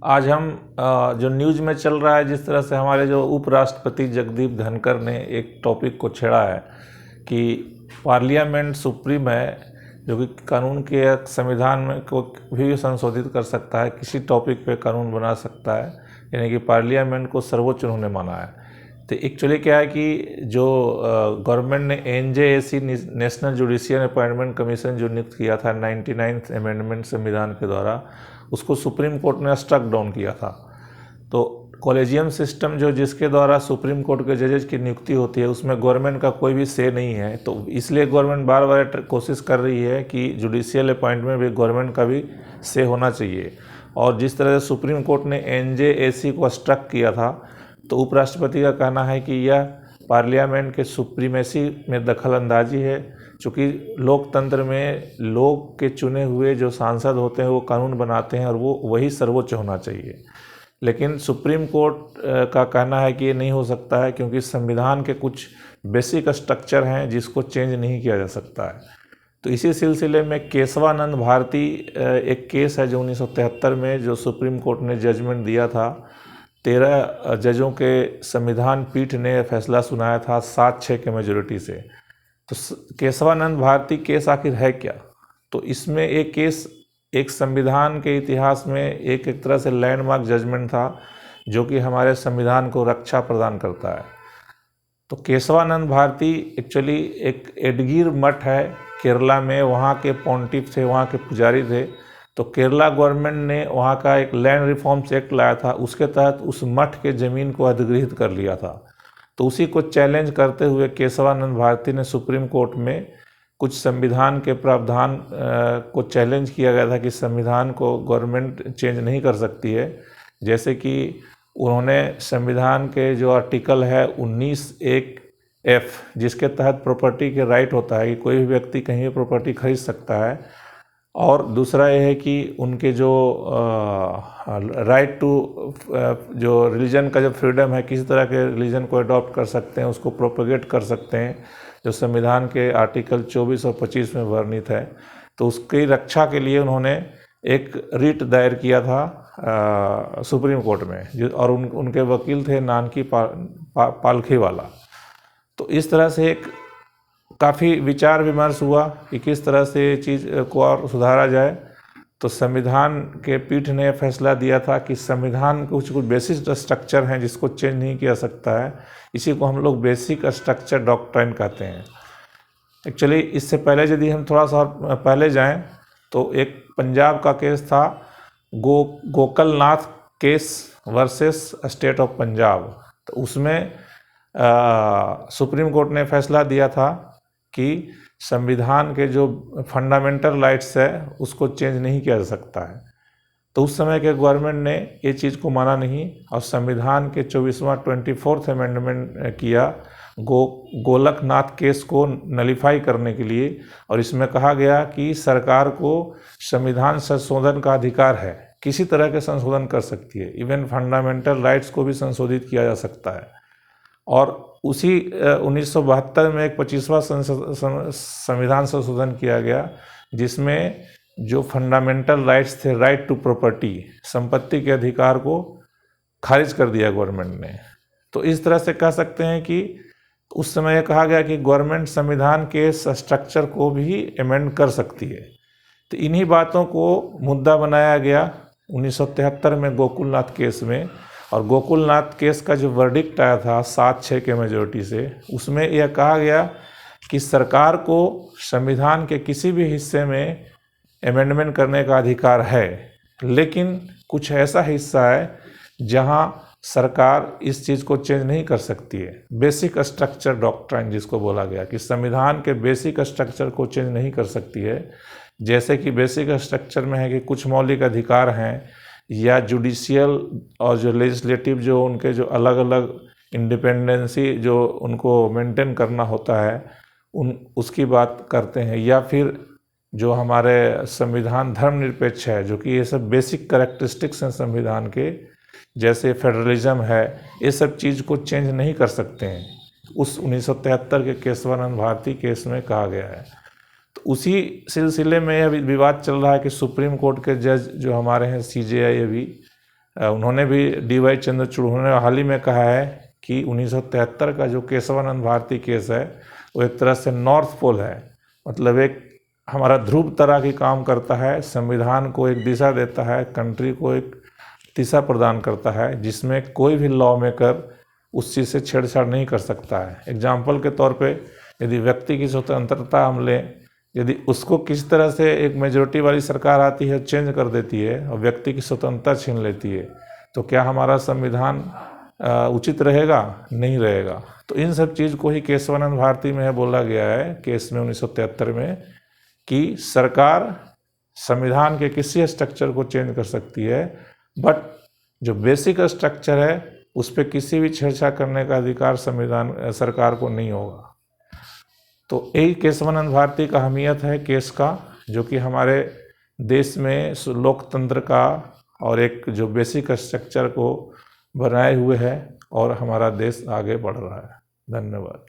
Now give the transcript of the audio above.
आज हम जो न्यूज़ में चल रहा है, जिस तरह से हमारे जो उपराष्ट्रपति जगदीप धनखड़ ने एक टॉपिक को छेड़ा है कि पार्लियामेंट सुप्रीम है, जो कि कानून के संविधान में को भी संशोधित कर सकता है, किसी टॉपिक पे कानून बना सकता है, यानी कि पार्लियामेंट को सर्वोच्च उन्होंने माना है। तो एक्चुअली क्या है कि जो गवर्नमेंट ने NJAC national judicial appointment commission जो नियुक्त किया था 99th अमेंडमेंट संविधान के द्वारा, उसको सुप्रीम कोर्ट ने स्ट्रक डाउन किया था। तो कॉलेजियम सिस्टम जो जिसके द्वारा सुप्रीम कोर्ट के जजेज की नियुक्ति होती है, उसमें गवर्नमेंट का कोई भी से नहीं है। तो इसलिए गवर्नमेंट बार बार कोशिश कर रही है कि जुडिशियल अपॉइंटमेंट में भी गवर्नमेंट का भी से होना चाहिए। और जिस तरह से सुप्रीम कोर्ट ने NJAC को स्ट्रक किया था, तो उपराष्ट्रपति का कहना है कि यह पार्लियामेंट के सुप्रीमेसी में दखल अंदाजी है, चूँकि लोकतंत्र में लोग के चुने हुए जो सांसद होते हैं वो कानून बनाते हैं और वो वही सर्वोच्च होना चाहिए। लेकिन सुप्रीम कोर्ट का कहना है कि ये नहीं हो सकता है, क्योंकि संविधान के कुछ बेसिक स्ट्रक्चर हैं जिसको चेंज नहीं किया जा सकता है। तो इसी सिलसिले में केशवानंद भारती एक केस है जो 1973 में जो सुप्रीम कोर्ट ने जजमेंट दिया था, 13 जजों के संविधान पीठ ने फैसला सुनाया था 7-6 के मेजोरिटी से। तो केशवानंद भारती केस आखिर है क्या? तो इसमें एक केस एक संविधान के इतिहास में एक तरह से लैंडमार्क जजमेंट था, जो कि हमारे संविधान को रक्षा प्रदान करता है। तो केशवानंद भारती एक्चुअली एक एडगीर मठ है केरला में, वहाँ के पॉन्टिफ थे, वहाँ के पुजारी थे। तो केरला गवर्नमेंट ने वहाँ का एक लैंड रिफॉर्म्स एक्ट लाया था, उसके तहत उस मठ के ज़मीन को अधिग्रहित कर लिया था। तो उसी को चैलेंज करते हुए केशवानंद भारती ने सुप्रीम कोर्ट में कुछ संविधान के प्रावधान को चैलेंज किया गया था कि संविधान को गवर्नमेंट चेंज नहीं कर सकती है। जैसे कि उन्होंने संविधान के जो आर्टिकल है 19(1)(f), जिसके तहत प्रॉपर्टी के राइट होता है कि कोई भी व्यक्ति कहीं भी प्रॉपर्टी खरीद सकता है, और दूसरा ये है कि उनके जो राइट टू जो रिलीजन का जो फ्रीडम है, किसी तरह के रिलीजन को अडॉप्ट कर सकते हैं, उसको प्रोपेगेट कर सकते हैं, जो संविधान के आर्टिकल 24 और 25 में वर्णित है। तो उसकी रक्षा के लिए उन्होंने एक रिट दायर किया था सुप्रीम कोर्ट में, और उनके वकील थे नानकी पालखी वाला। तो इस तरह से एक काफ़ी विचार विमर्श हुआ कि किस तरह से चीज़ को और सुधारा जाए। तो संविधान के पीठ ने फैसला दिया था कि संविधान कुछ बेसिक स्ट्रक्चर हैं जिसको चेंज नहीं किया सकता है, इसी को हम लोग बेसिक स्ट्रक्चर डॉक्ट्राइन कहते हैं। एक्चुअली इससे पहले यदि हम थोड़ा सा पहले जाएं, तो एक पंजाब का केस था Gokalnath case versus state of Punjab. तो उसमें सुप्रीम कोर्ट ने फैसला दिया था कि संविधान के जो फंडामेंटल राइट्स है उसको चेंज नहीं किया जा सकता है। तो उस समय के गवर्नमेंट ने ये चीज़ को माना नहीं, और संविधान के 24वां अमेंडमेंट किया गोलकनाथ केस को नलीफाई करने के लिए। और इसमें कहा गया कि सरकार को संविधान संशोधन का अधिकार है, किसी तरह के संशोधन कर सकती है, इवन फंडामेंटल राइट्स को भी संशोधित किया जा सकता है। और उसी 1972 में एक 25वां संविधान संशोधन किया गया, जिसमें जो फंडामेंटल राइट्स थे, राइट टू प्रॉपर्टी, संपत्ति के अधिकार को खारिज कर दिया गवर्नमेंट ने। तो इस तरह से कह सकते हैं कि उस समय कहा गया कि गवर्नमेंट संविधान के स्ट्रक्चर को भी अमेंड कर सकती है। तो इन्हीं बातों को मुद्दा बनाया गया 1973 में गोकुलनाथ केस में। और गोकुलनाथ केस का जो वर्डिक्ट आया था 7-6 के मेजोरिटी से, उसमें यह कहा गया कि सरकार को संविधान के किसी भी हिस्से में अमेंडमेंट करने का अधिकार है, लेकिन कुछ ऐसा हिस्सा है जहां सरकार इस चीज़ को चेंज नहीं कर सकती है। बेसिक स्ट्रक्चर डॉक्ट्राइन जिसको बोला गया, कि संविधान के बेसिक स्ट्रक्चर को चेंज नहीं कर सकती है। जैसे कि बेसिक स्ट्रक्चर में है कि कुछ मौलिक अधिकार हैं, या जुडिशियल और जो लेजिस्लेटिव जो उनके जो अलग अलग इंडिपेंडेंसी जो उनको मेंटेन करना होता है, उसकी बात करते हैं। या फिर जो हमारे संविधान धर्मनिरपेक्ष है, जो कि ये सब बेसिक कैरेक्टरिस्टिक्स हैं संविधान के, जैसे फेडरलिज्म है, ये सब चीज़ को चेंज नहीं कर सकते हैं, उस 1973 के केशवानंद भारती केस में कहा गया है। तो उसी सिलसिले में यह विवाद चल रहा है कि सुप्रीम कोर्ट के जज जो हमारे हैं CJI, अभी उन्होंने भी डी.वाई. चंद्रचूड़ उन्होंने हाल ही में कहा है कि 1973 का जो केशवानंद भारती केस है वो एक तरह से नॉर्थ पोल है, मतलब एक हमारा ध्रुव तरह की काम करता है, संविधान को एक दिशा देता है, कंट्री को एक दिशा प्रदान करता है, जिसमें कोई भी लॉ मेकर उस चीज़ से छेड़छाड़ नहीं कर सकता है। एग्जाम्पल के तौर पे यदि व्यक्ति की स्वतंत्रता हम लें, यदि उसको किस तरह से एक मेजोरिटी वाली सरकार आती है चेंज कर देती है और व्यक्ति की स्वतंत्रता छीन लेती है, तो क्या हमारा संविधान उचित रहेगा? नहीं रहेगा। तो इन सब चीज़ को ही केशवानंद भारती में बोला गया है केस में 1973 में कि सरकार संविधान के किसी स्ट्रक्चर को चेंज कर सकती है, बट जो बेसिक स्ट्रक्चर है उस पर किसी भी छेड़छाड़ करने का अधिकार संविधान सरकार को नहीं होगा। तो यही केशवानंद भारती का अहमियत है केस का, जो कि हमारे देश में लोकतंत्र का और एक जो बेसिक स्ट्रक्चर को बनाए हुए है और हमारा देश आगे बढ़ रहा है। धन्यवाद।